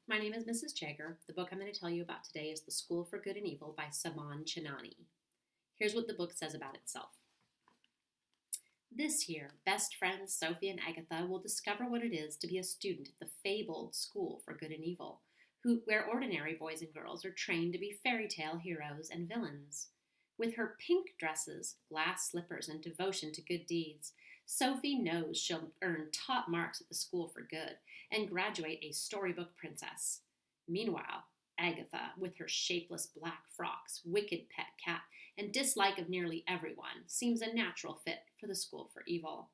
My name is Mrs. Jagger. The book I'm going to tell you about today is The School for Good and Evil by Saban Chinani. Here's what the book says about itself. This year, best friends Sophie and Agatha will discover what it is to be a student at the fabled School for Good and Evil, where ordinary boys and girls are trained to be fairy tale heroes and villains. With her pink dresses, glass slippers, and devotion to good deeds, Sophie knows she'll earn top marks at the School for Good and graduate a storybook princess. Meanwhile, Agatha, with her shapeless black frocks, wicked pet cat, and dislike of nearly everyone, seems a natural fit for the School for Evil.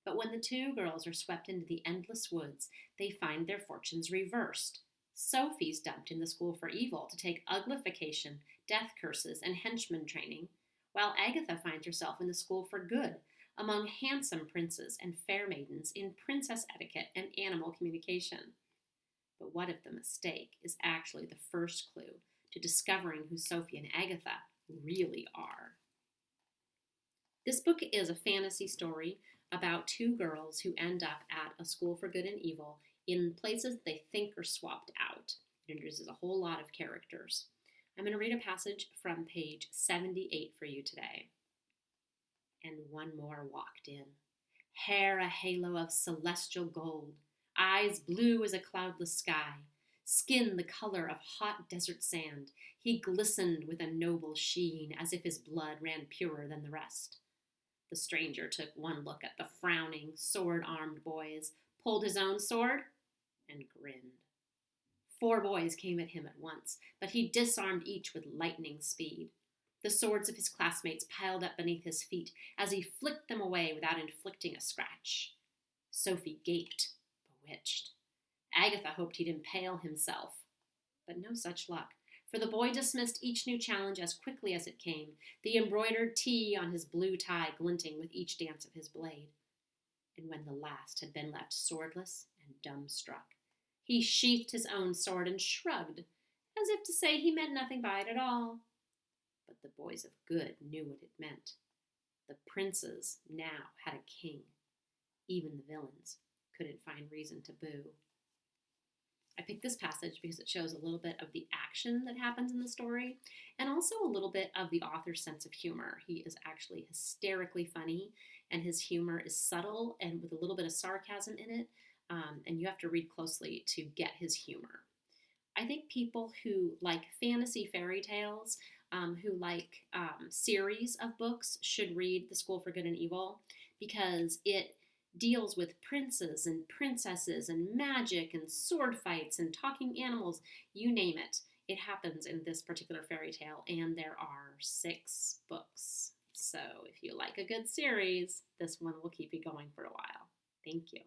But when the two girls are swept into the endless woods, they find their fortunes reversed. Sophie's dumped in the School for Evil to take uglification, death curses, and henchman training, while Agatha finds herself in the School for Good, among handsome princes and fair maidens in princess etiquette and animal communication. But what if the mistake is actually the first clue to discovering who Sophie and Agatha really are? This book is a fantasy story about two girls who end up at a School for Good and Evil in places they think are swapped out. It introduces a whole lot of characters. I'm going to read a passage from page 78 for you today. And one more walked in. Hair a halo of celestial gold, eyes blue as a cloudless sky, skin the color of hot desert sand. He glistened with a noble sheen, as if his blood ran purer than the rest. The stranger took one look at the frowning, sword-armed boys, pulled his own sword, and grinned. 4 boys came at him at once, but he disarmed each with lightning speed. The swords of his classmates piled up beneath his feet as he flicked them away without inflicting a scratch. Sophie gaped, bewitched. Agatha hoped he'd impale himself, but no such luck, for the boy dismissed each new challenge as quickly as it came, the embroidered T on his blue tie glinting with each dance of his blade. And when the last had been left swordless and dumbstruck, he sheathed his own sword and shrugged, as if to say he meant nothing by it at all. But the boys of good knew what it meant. The princes now had a king. Even the villains couldn't find reason to boo. I picked this passage because it shows a little bit of the action that happens in the story and also a little bit of the author's sense of humor. He is actually hysterically funny, and his humor is subtle and with a little bit of sarcasm in it, and you have to read closely to get his humor. I think people who like fantasy fairy tales, who like series of books, should read The School for Good and Evil because it deals with princes and princesses and magic and sword fights and talking animals, you name it. It happens in this particular fairy tale, and there are 6 books. So if you like a good series, this one will keep you going for a while. Thank you.